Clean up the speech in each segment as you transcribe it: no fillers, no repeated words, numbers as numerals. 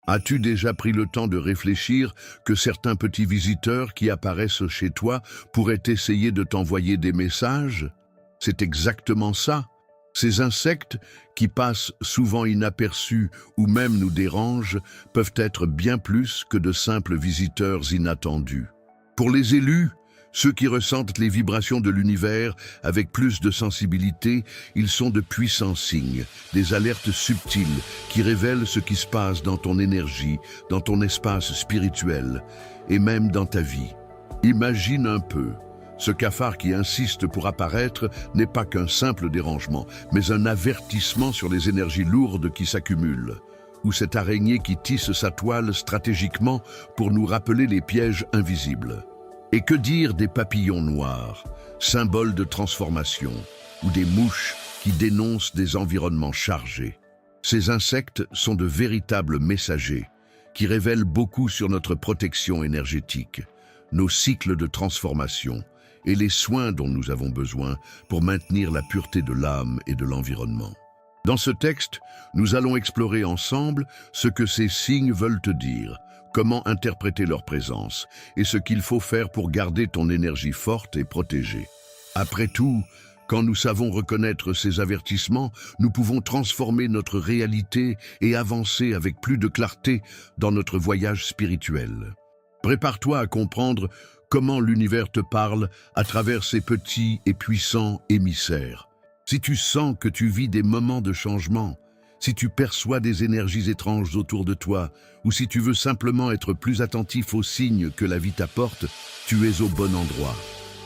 As-tu déjà pris le temps de réfléchir que certains petits visiteurs qui apparaissent chez toi pourraient essayer de t'envoyer des messages? C'est exactement ça. Ces insectes, qui passent souvent inaperçus ou même nous dérangent, peuvent être bien plus que de simples visiteurs inattendus. Pour les élus, ceux qui ressentent les vibrations de l'univers avec plus de sensibilité, ils sont de puissants signes, des alertes subtiles qui révèlent ce qui se passe dans ton énergie, dans ton espace spirituel et même dans ta vie. Imagine un peu. Ce cafard qui insiste pour apparaître n'est pas qu'un simple dérangement, mais un avertissement sur les énergies lourdes qui s'accumulent. Ou cette araignée qui tisse sa toile stratégiquement pour nous rappeler les pièges invisibles. Et que dire des papillons noirs, symboles de transformation, ou des mouches qui dénoncent des environnements chargés? Ces insectes sont de véritables messagers qui révèlent beaucoup sur notre protection énergétique, nos cycles de transformation et les soins dont nous avons besoin pour maintenir la pureté de l'âme et de l'environnement. Dans ce texte, nous allons explorer ensemble ce que ces signes veulent te dire, comment interpréter leur présence et ce qu'il faut faire pour garder ton énergie forte et protégée. Après tout, quand nous savons reconnaître ces avertissements, nous pouvons transformer notre réalité et avancer avec plus de clarté dans notre voyage spirituel. Prépare-toi à comprendre comment l'univers te parle à travers ces petits et puissants émissaires. Si tu sens que tu vis des moments de changement, si tu perçois des énergies étranges autour de toi, ou si tu veux simplement être plus attentif aux signes que la vie t'apporte, tu es au bon endroit.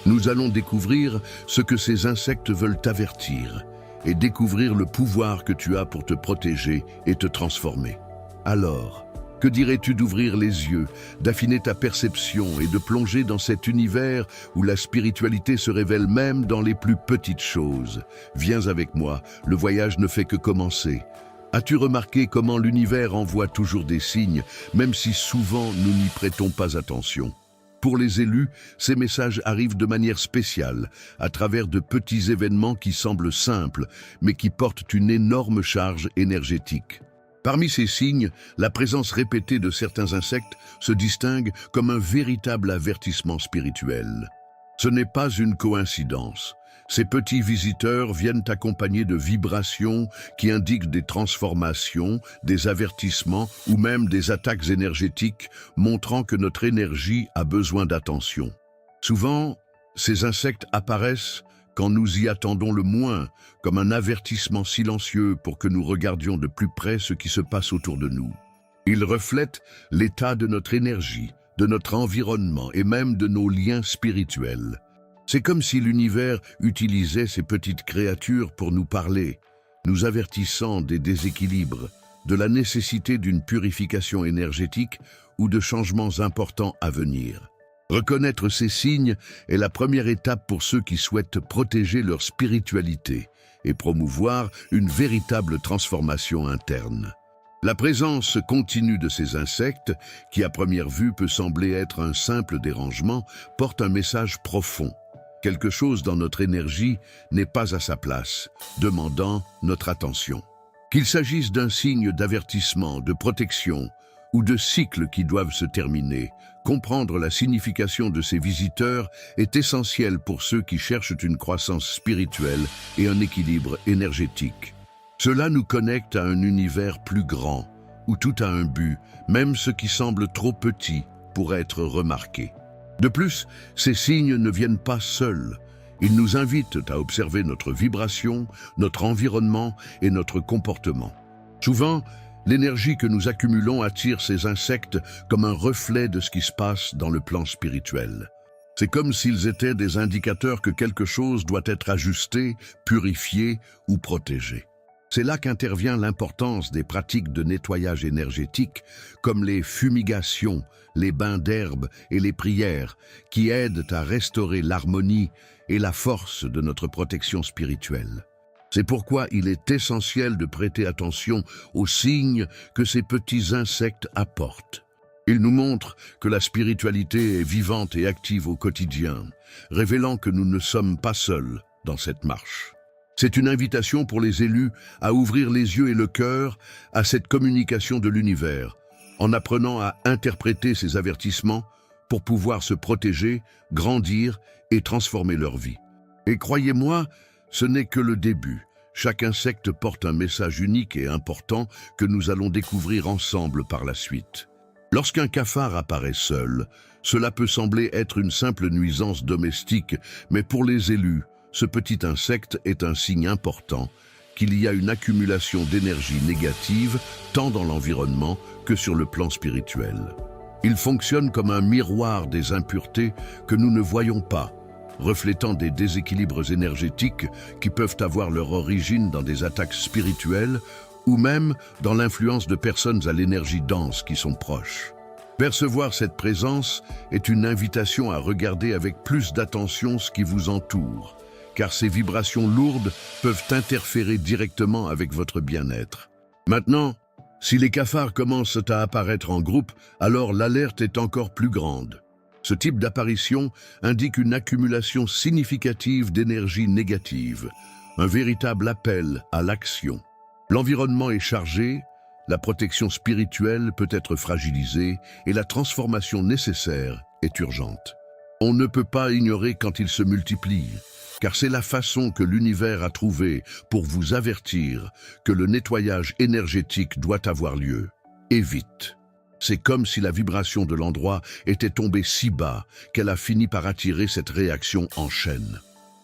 Nous allons découvrir ce que ces insectes veulent t'avertir et découvrir le pouvoir que tu as pour te protéger et te transformer. Alors, que dirais-tu d'ouvrir les yeux, d'affiner ta perception et de plonger dans cet univers où la spiritualité se révèle même dans les plus petites choses? Viens avec moi, le voyage ne fait que commencer. As-tu remarqué comment l'univers envoie toujours des signes, même si souvent nous n'y prêtons pas attention? Pour les élus, ces messages arrivent de manière spéciale, à travers de petits événements qui semblent simples, mais qui portent une énorme charge énergétique. Parmi ces signes, la présence répétée de certains insectes se distingue comme un véritable avertissement spirituel. Ce n'est pas une coïncidence. Ces petits visiteurs viennent accompagnés de vibrations qui indiquent des transformations, des avertissements ou même des attaques énergétiques, montrant que notre énergie a besoin d'attention. Souvent, ces insectes apparaissent quand nous y attendons le moins, comme un avertissement silencieux pour que nous regardions de plus près ce qui se passe autour de nous. Ils reflètent l'état de notre énergie, de notre environnement et même de nos liens spirituels. C'est comme si l'univers utilisait ces petites créatures pour nous parler, nous avertissant des déséquilibres, de la nécessité d'une purification énergétique ou de changements importants à venir. Reconnaître ces signes est la première étape pour ceux qui souhaitent protéger leur spiritualité et promouvoir une véritable transformation interne. La présence continue de ces insectes, qui à première vue peut sembler être un simple dérangement, porte un message profond. Quelque chose dans notre énergie n'est pas à sa place, demandant notre attention. Qu'il s'agisse d'un signe d'avertissement, de protection ou de cycles qui doivent se terminer, comprendre la signification de ces visiteurs est essentiel pour ceux qui cherchent une croissance spirituelle et un équilibre énergétique. Cela nous connecte à un univers plus grand, où tout a un but, même ce qui semble trop petit pour être remarqué. De plus, ces signes ne viennent pas seuls. Ils nous invitent à observer notre vibration, notre environnement et notre comportement. Souvent, l'énergie que nous accumulons attire ces insectes comme un reflet de ce qui se passe dans le plan spirituel. C'est comme s'ils étaient des indicateurs que quelque chose doit être ajusté, purifié ou protégé. C'est là qu'intervient l'importance des pratiques de nettoyage énergétique, comme les fumigations, les bains d'herbe et les prières, qui aident à restaurer l'harmonie et la force de notre protection spirituelle. C'est pourquoi il est essentiel de prêter attention aux signes que ces petits insectes apportent. Ils nous montrent que la spiritualité est vivante et active au quotidien, révélant que nous ne sommes pas seuls dans cette marche. C'est une invitation pour les élus à ouvrir les yeux et le cœur à cette communication de l'univers, en apprenant à interpréter ces avertissements pour pouvoir se protéger, grandir et transformer leur vie. Et croyez-moi, ce n'est que le début. Chaque insecte porte un message unique et important que nous allons découvrir ensemble par la suite. Lorsqu'un cafard apparaît seul, cela peut sembler être une simple nuisance domestique, mais pour les élus, ce petit insecte est un signe important qu'il y a une accumulation d'énergie négative tant dans l'environnement que sur le plan spirituel. Il fonctionne comme un miroir des impuretés que nous ne voyons pas, reflétant des déséquilibres énergétiques qui peuvent avoir leur origine dans des attaques spirituelles ou même dans l'influence de personnes à l'énergie dense qui sont proches. Percevoir cette présence est une invitation à regarder avec plus d'attention ce qui vous entoure, car ces vibrations lourdes peuvent interférer directement avec votre bien-être. Maintenant, si les cafards commencent à apparaître en groupe, alors l'alerte est encore plus grande. Ce type d'apparition indique une accumulation significative d'énergie négative, un véritable appel à l'action. L'environnement est chargé, la protection spirituelle peut être fragilisée et la transformation nécessaire est urgente. On ne peut pas ignorer quand ils se multiplient, car c'est la façon que l'univers a trouvée pour vous avertir que le nettoyage énergétique doit avoir lieu, et vite. C'est comme si la vibration de l'endroit était tombée si bas qu'elle a fini par attirer cette réaction en chaîne.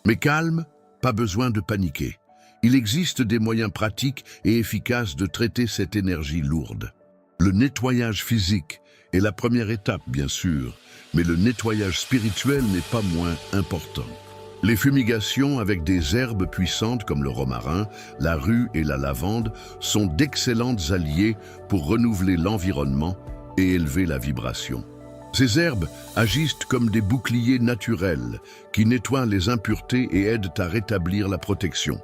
Mais calme, pas besoin de paniquer. Il existe des moyens pratiques et efficaces de traiter cette énergie lourde. Le nettoyage physique est la première étape, bien sûr, mais le nettoyage spirituel n'est pas moins important. Les fumigations avec des herbes puissantes comme le romarin, la rue et la lavande sont d'excellentes alliées pour renouveler l'environnement et élever la vibration. Ces herbes agissent comme des boucliers naturels qui nettoient les impuretés et aident à rétablir la protection.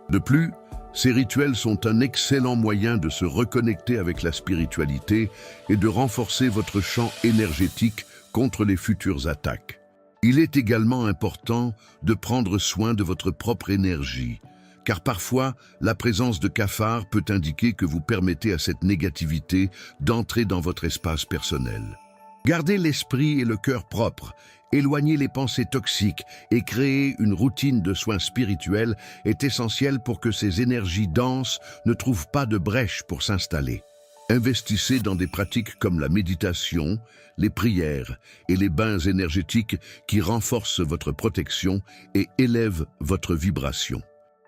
De plus, ces rituels sont un excellent moyen de se reconnecter avec la spiritualité et de renforcer votre champ énergétique contre les futures attaques. Il est également important de prendre soin de votre propre énergie, car parfois, la présence de cafards peut indiquer que vous permettez à cette négativité d'entrer dans votre espace personnel. Gardez l'esprit et le cœur propres, éloignez les pensées toxiques et créer une routine de soins spirituels est essentiel pour que ces énergies denses ne trouvent pas de brèche pour s'installer. Investissez dans des pratiques comme la méditation, les prières et les bains énergétiques qui renforcent votre protection et élèvent votre vibration.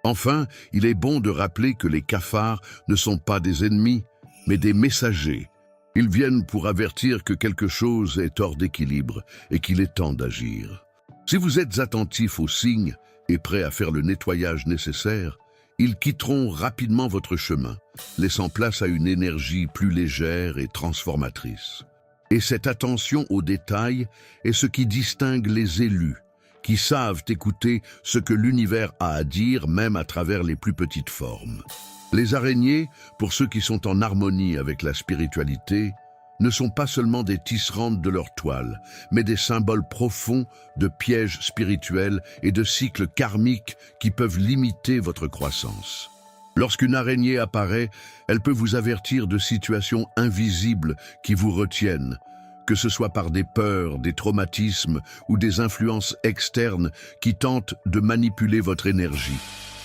Enfin, il est bon de rappeler que les cafards ne sont pas des ennemis, mais des messagers. Ils viennent pour avertir que quelque chose est hors d'équilibre et qu'il est temps d'agir. Si vous êtes attentif aux signes et prêt à faire le nettoyage nécessaire, ils quitteront rapidement votre chemin, laissant place à une énergie plus légère et transformatrice. Et cette attention aux détails est ce qui distingue les élus, qui savent écouter ce que l'univers a à dire même à travers les plus petites formes. Les araignées, pour ceux qui sont en harmonie avec la spiritualité, ne sont pas seulement des tisserandes de leur toile, mais des symboles profonds de pièges spirituels et de cycles karmiques qui peuvent limiter votre croissance. Lorsqu'une araignée apparaît, elle peut vous avertir de situations invisibles qui vous retiennent, que ce soit par des peurs, des traumatismes ou des influences externes qui tentent de manipuler votre énergie.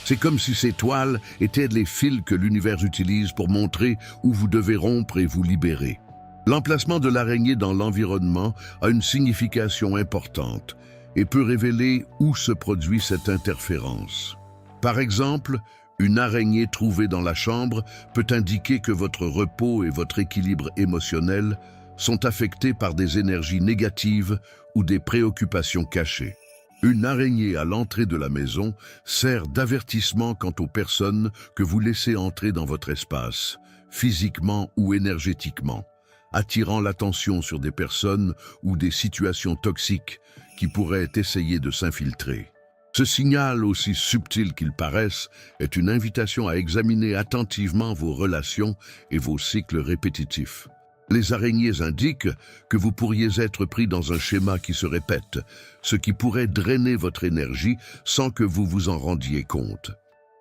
C'est comme si ces toiles étaient les fils que l'univers utilise pour montrer où vous devez rompre et vous libérer. L'emplacement de l'araignée dans l'environnement a une signification importante et peut révéler où se produit cette interférence. Par exemple, une araignée trouvée dans la chambre peut indiquer que votre repos et votre équilibre émotionnel sont affectés par des énergies négatives ou des préoccupations cachées. Une araignée à l'entrée de la maison sert d'avertissement quant aux personnes que vous laissez entrer dans votre espace, physiquement ou énergétiquement, attirant l'attention sur des personnes ou des situations toxiques qui pourraient essayer de s'infiltrer. Ce signal, aussi subtil qu'il paraisse, est une invitation à examiner attentivement vos relations et vos cycles répétitifs. Les araignées indiquent que vous pourriez être pris dans un schéma qui se répète, ce qui pourrait drainer votre énergie sans que vous vous en rendiez compte.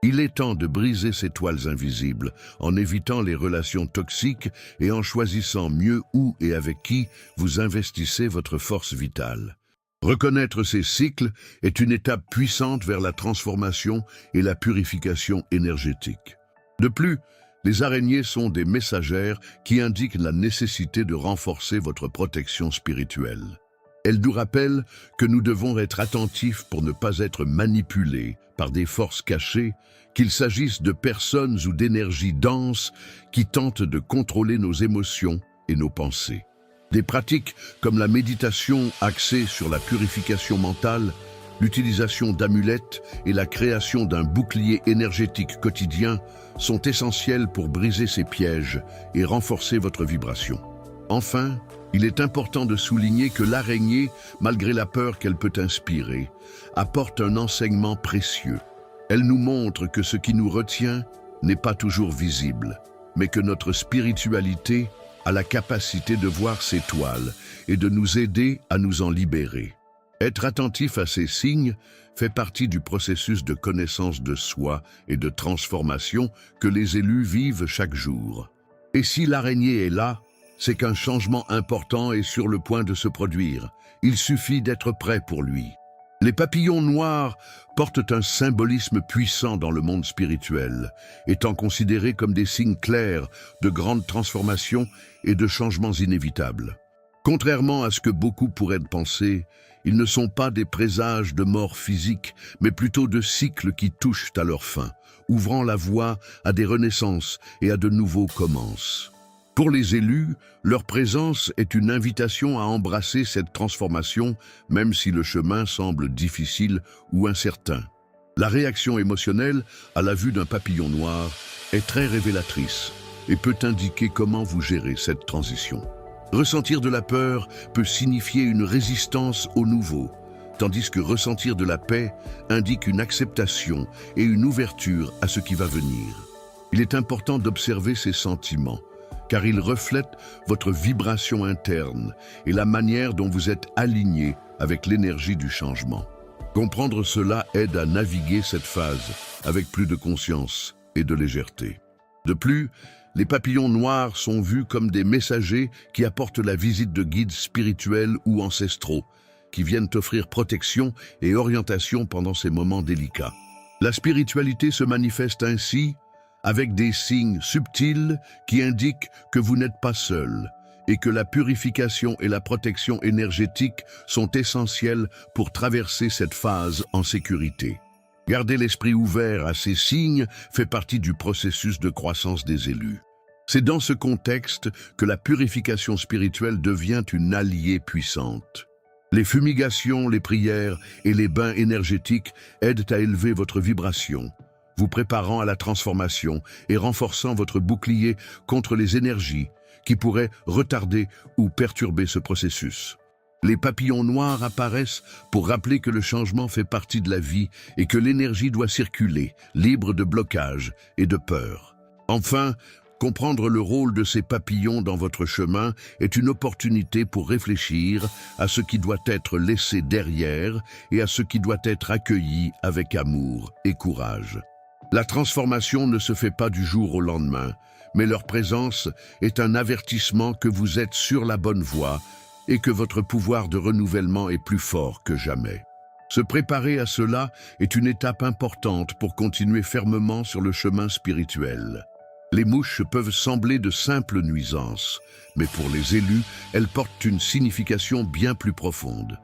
Il est temps de briser ces toiles invisibles, en évitant les relations toxiques et en choisissant mieux où et avec qui vous investissez votre force vitale. Reconnaître ces cycles est une étape puissante vers la transformation et la purification énergétique. De plus, les araignées sont des messagères qui indiquent la nécessité de renforcer votre protection spirituelle. Elles nous rappellent que nous devons être attentifs pour ne pas être manipulés par des forces cachées, qu'il s'agisse de personnes ou d'énergies denses qui tentent de contrôler nos émotions et nos pensées. Des pratiques comme la méditation axée sur la purification mentale, l'utilisation d'amulettes et la création d'un bouclier énergétique quotidien sont essentielles pour briser ces pièges et renforcer votre vibration. Enfin, il est important de souligner que l'araignée, malgré la peur qu'elle peut inspirer, apporte un enseignement précieux. Elle nous montre que ce qui nous retient n'est pas toujours visible, mais que notre spiritualité a la capacité de voir ces toiles et de nous aider à nous en libérer. Être attentif à ces signes fait partie du processus de connaissance de soi et de transformation que les élus vivent chaque jour. Et si l'araignée est là, c'est qu'un changement important est sur le point de se produire. Il suffit d'être prêt pour lui. Les papillons noirs portent un symbolisme puissant dans le monde spirituel, étant considérés comme des signes clairs de grandes transformations et de changements inévitables. Contrairement à ce que beaucoup pourraient penser, ils ne sont pas des présages de mort physique, mais plutôt de cycles qui touchent à leur fin, ouvrant la voie à des renaissances et à de nouveaux commences. Pour les élus, leur présence est une invitation à embrasser cette transformation, même si le chemin semble difficile ou incertain. La réaction émotionnelle à la vue d'un papillon noir est très révélatrice et peut indiquer comment vous gérez cette transition. Ressentir de la peur peut signifier une résistance au nouveau, tandis que ressentir de la paix indique une acceptation et une ouverture à ce qui va venir. Il est important d'observer ces sentiments, car ils reflètent votre vibration interne et la manière dont vous êtes aligné avec l'énergie du changement. Comprendre cela aide à naviguer cette phase avec plus de conscience et de légèreté. De plus, les papillons noirs sont vus comme des messagers qui apportent la visite de guides spirituels ou ancestraux, qui viennent offrir protection et orientation pendant ces moments délicats. La spiritualité se manifeste ainsi avec des signes subtils qui indiquent que vous n'êtes pas seul et que la purification et la protection énergétique sont essentielles pour traverser cette phase en sécurité. Garder l'esprit ouvert à ces signes fait partie du processus de croissance des élus. C'est dans ce contexte que la purification spirituelle devient une alliée puissante. Les fumigations, les prières et les bains énergétiques aident à élever votre vibration, vous préparant à la transformation et renforçant votre bouclier contre les énergies qui pourraient retarder ou perturber ce processus. Les papillons noirs apparaissent pour rappeler que le changement fait partie de la vie et que l'énergie doit circuler, libre de blocage et de peur. Enfin, comprendre le rôle de ces papillons dans votre chemin est une opportunité pour réfléchir à ce qui doit être laissé derrière et à ce qui doit être accueilli avec amour et courage. La transformation ne se fait pas du jour au lendemain, mais leur présence est un avertissement que vous êtes sur la bonne voie et que votre pouvoir de renouvellement est plus fort que jamais. Se préparer à cela est une étape importante pour continuer fermement sur le chemin spirituel. Les mouches peuvent sembler de simples nuisances, mais pour les élus, elles portent une signification bien plus profonde.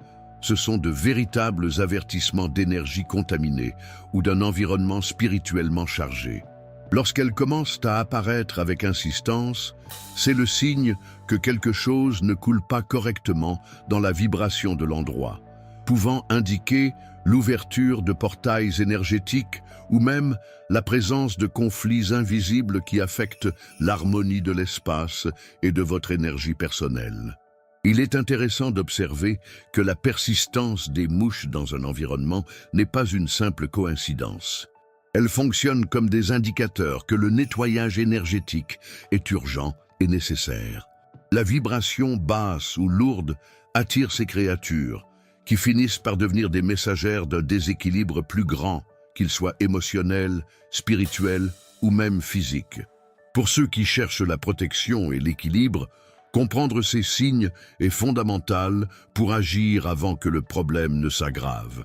Ce sont de véritables avertissements d'énergie contaminée ou d'un environnement spirituellement chargé. Lorsqu'elles commencent à apparaître avec insistance, c'est le signe que quelque chose ne coule pas correctement dans la vibration de l'endroit, pouvant indiquer l'ouverture de portails énergétiques ou même la présence de conflits invisibles qui affectent l'harmonie de l'espace et de votre énergie personnelle. Il est intéressant d'observer que la persistance des mouches dans un environnement n'est pas une simple coïncidence. Elles fonctionnent comme des indicateurs que le nettoyage énergétique est urgent et nécessaire. La vibration basse ou lourde attire ces créatures, qui finissent par devenir des messagères d'un déséquilibre plus grand qu'ils soient émotionnels, spirituels ou même physiques. Pour ceux qui cherchent la protection et l'équilibre, comprendre ces signes est fondamental pour agir avant que le problème ne s'aggrave.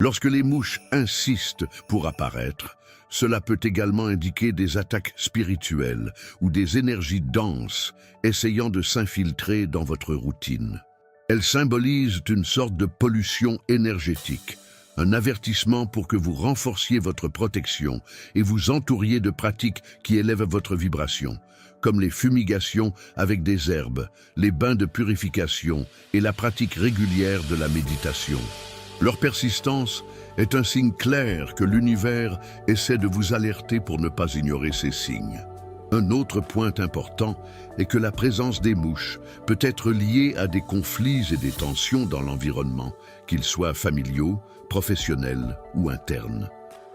Lorsque les mouches insistent pour apparaître, cela peut également indiquer des attaques spirituelles ou des énergies denses essayant de s'infiltrer dans votre routine. Elles symbolisent une sorte de pollution énergétique, un avertissement pour que vous renforciez votre protection et vous entouriez de pratiques qui élèvent votre vibration, comme les fumigations avec des herbes, les bains de purification et la pratique régulière de la méditation. Leur persistance est un signe clair que l'univers essaie de vous alerter pour ne pas ignorer ces signes. Un autre point important est que la présence des mouches peut être liée à des conflits et des tensions dans l'environnement, qu'ils soient familiaux, professionnels ou internes.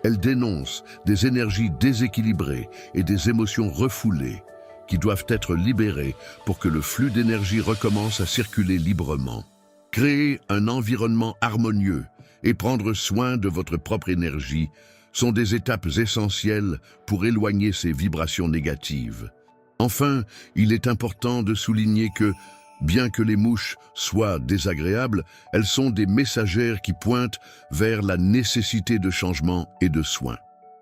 Elles dénoncent des énergies déséquilibrées et des émotions refoulées qui doivent être libérées pour que le flux d'énergie recommence à circuler librement. Créer un environnement harmonieux et prendre soin de votre propre énergie sont des étapes essentielles pour éloigner ces vibrations négatives. Enfin, il est important de souligner que, bien que les mouches soient désagréables, elles sont des messagères qui pointent vers la nécessité de changement et de soins.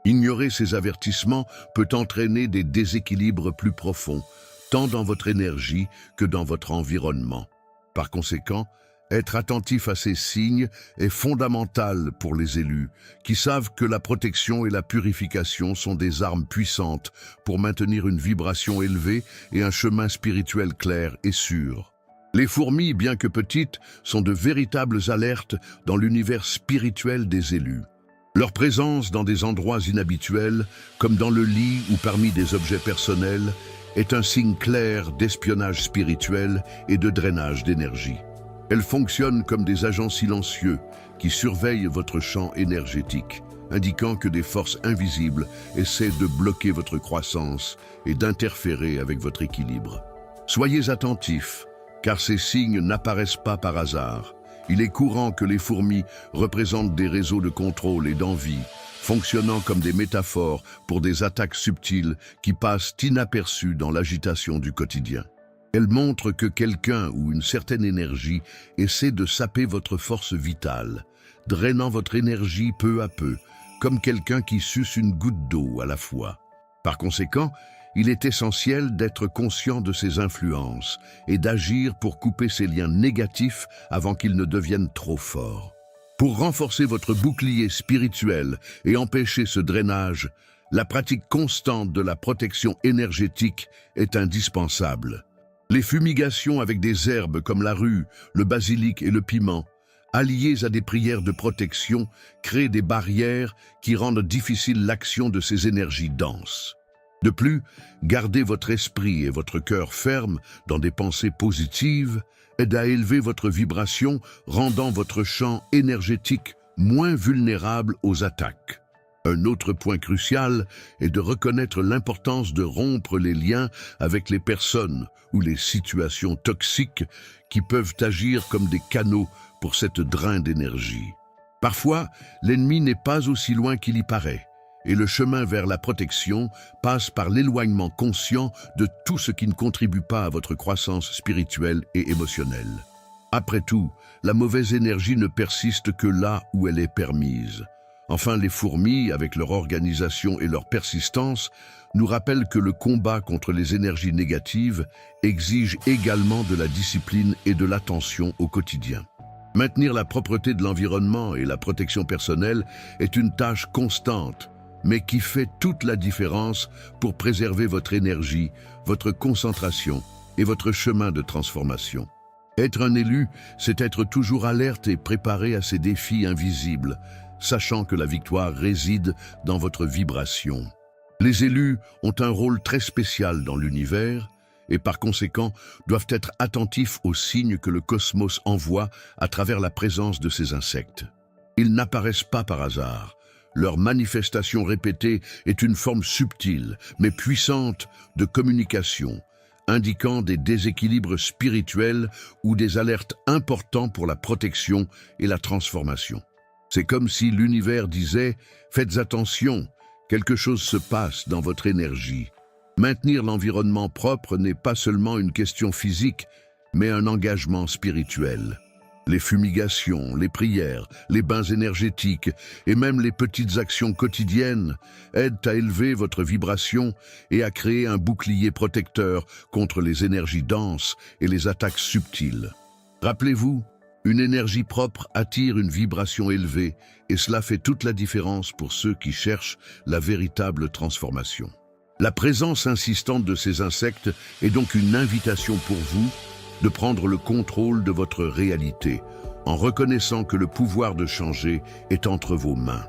Ignorer ces avertissements peut entraîner des déséquilibres plus profonds, tant dans votre énergie que dans votre environnement. Par conséquent, être attentif à ces signes est fondamental pour les élus, qui savent que la protection et la purification sont des armes puissantes pour maintenir une vibration élevée et un chemin spirituel clair et sûr. Les fourmis, bien que petites, sont de véritables alertes dans l'univers spirituel des élus. Leur présence dans des endroits inhabituels, comme dans le lit ou parmi des objets personnels, est un signe clair d'espionnage spirituel et de drainage d'énergie. Elles fonctionnent comme des agents silencieux qui surveillent votre champ énergétique, indiquant que des forces invisibles essaient de bloquer votre croissance et d'interférer avec votre équilibre. Soyez attentifs, car ces signes n'apparaissent pas par hasard. Il est courant que les fourmis représentent des réseaux de contrôle et d'envie, fonctionnant comme des métaphores pour des attaques subtiles qui passent inaperçues dans l'agitation du quotidien. Elles montrent que quelqu'un ou une certaine énergie essaie de saper votre force vitale, drainant votre énergie peu à peu, comme quelqu'un qui suce une goutte d'eau à la fois. Par conséquent, il est essentiel d'être conscient de ces influences et d'agir pour couper ces liens négatifs avant qu'ils ne deviennent trop forts. Pour renforcer votre bouclier spirituel et empêcher ce drainage, la pratique constante de la protection énergétique est indispensable. Les fumigations avec des herbes comme la rue, le basilic et le piment, alliées à des prières de protection, créent des barrières qui rendent difficile l'action de ces énergies denses. De plus, garder votre esprit et votre cœur fermes dans des pensées positives aide à élever votre vibration, rendant votre champ énergétique moins vulnérable aux attaques. Un autre point crucial est de reconnaître l'importance de rompre les liens avec les personnes ou les situations toxiques qui peuvent agir comme des canaux pour cette drain d'énergie. Parfois, l'ennemi n'est pas aussi loin qu'il y paraît, et le chemin vers la protection passe par l'éloignement conscient de tout ce qui ne contribue pas à votre croissance spirituelle et émotionnelle. Après tout, la mauvaise énergie ne persiste que là où elle est permise. Enfin, les fourmis, avec leur organisation et leur persistance, nous rappellent que le combat contre les énergies négatives exige également de la discipline et de l'attention au quotidien. Maintenir la propreté de l'environnement et la protection personnelle est une tâche constante, mais qui fait toute la différence pour préserver votre énergie, votre concentration et votre chemin de transformation. Être un élu, c'est être toujours alerte et préparé à ces défis invisibles, sachant que la victoire réside dans votre vibration. Les élus ont un rôle très spécial dans l'univers et par conséquent doivent être attentifs aux signes que le cosmos envoie à travers la présence de ces insectes. Ils n'apparaissent pas par hasard. Leur manifestation répétée est une forme subtile mais puissante de communication, indiquant des déséquilibres spirituels ou des alertes importants pour la protection et la transformation. C'est comme si l'univers disait « Faites attention, quelque chose se passe dans votre énergie ». Maintenir l'environnement propre n'est pas seulement une question physique, mais un engagement spirituel. Les fumigations, les prières, les bains énergétiques et même les petites actions quotidiennes aident à élever votre vibration et à créer un bouclier protecteur contre les énergies denses et les attaques subtiles. Rappelez-vous, une énergie propre attire une vibration élevée et cela fait toute la différence pour ceux qui cherchent la véritable transformation. La présence insistante de ces insectes est donc une invitation pour vous de prendre le contrôle de votre réalité en reconnaissant que le pouvoir de changer est entre vos mains.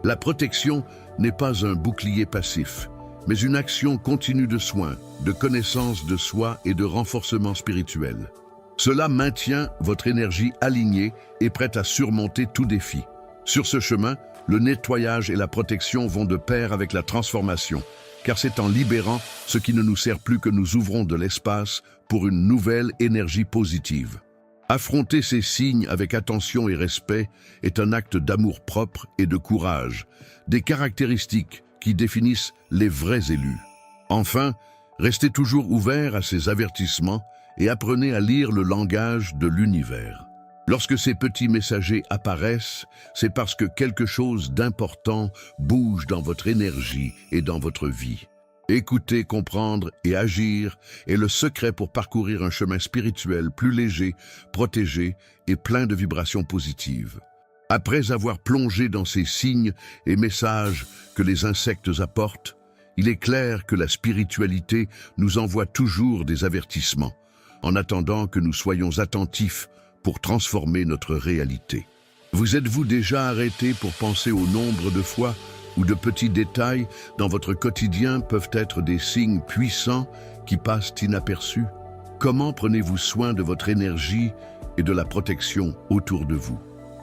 La protection n'est pas un bouclier passif, mais une action continue de soins, de connaissance de soi et de renforcement spirituel. Cela maintient votre énergie alignée et prête à surmonter tout défi. Sur ce chemin, le nettoyage et la protection vont de pair avec la transformation, car c'est en libérant ce qui ne nous sert plus que nous ouvrons de l'espace pour une nouvelle énergie positive. Affronter ces signes avec attention et respect est un acte d'amour propre et de courage, des caractéristiques qui définissent les vrais élus. Enfin, restez toujours ouverts à ces avertissements et apprenez à lire le langage de l'univers. Lorsque ces petits messagers apparaissent, c'est parce que quelque chose d'important bouge dans votre énergie et dans votre vie. Écouter, comprendre et agir est le secret pour parcourir un chemin spirituel plus léger, protégé et plein de vibrations positives. Après avoir plongé dans ces signes et messages que les insectes apportent, il est clair que la spiritualité nous envoie toujours des avertissements, en attendant que nous soyons attentifs pour transformer notre réalité. Vous êtes-vous déjà arrêté pour penser au nombre de fois où de petits détails dans votre quotidien peuvent être des signes puissants qui passent inaperçus? Comment prenez-vous soin de votre énergie et de la protection autour de vous?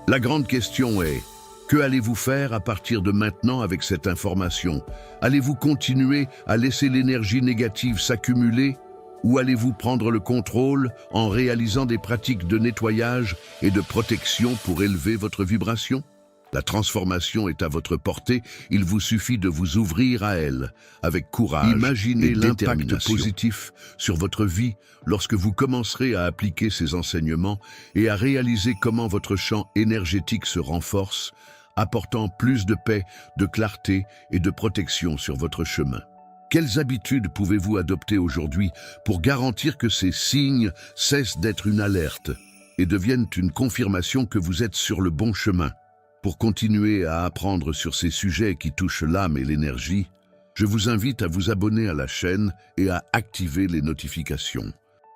La grande question est, que allez-vous faire à partir de maintenant avec cette information? Allez-vous continuer à laisser l'énergie négative s'accumuler? Ou allez-vous prendre le contrôle en réalisant des pratiques de nettoyage et de protection pour élever votre vibration? La transformation est à votre portée, il vous suffit de vous ouvrir à elle, avec courage. Imaginez l'impact positif sur votre vie lorsque vous commencerez à appliquer ces enseignements et à réaliser comment votre champ énergétique se renforce, apportant plus de paix, de clarté et de protection sur votre chemin. Quelles habitudes pouvez-vous adopter aujourd'hui pour garantir que ces signes cessent d'être une alerte et deviennent une confirmation que vous êtes sur le bon chemin? Pour continuer à apprendre sur ces sujets qui touchent l'âme et l'énergie, je vous invite à vous abonner à la chaîne et à activer les notifications.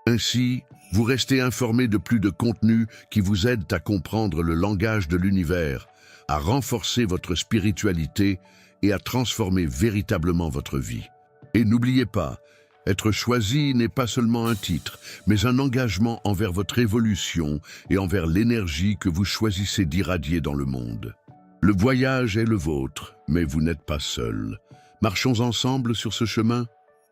Ainsi, vous restez informé de plus de contenus qui vous aident à comprendre le langage de l'univers, à renforcer votre spiritualité et à transformer véritablement votre vie. Et n'oubliez pas, être choisi n'est pas seulement un titre, mais un engagement envers votre évolution et envers l'énergie que vous choisissez d'irradier dans le monde. Le voyage est le vôtre, mais vous n'êtes pas seul. Marchons ensemble sur ce chemin.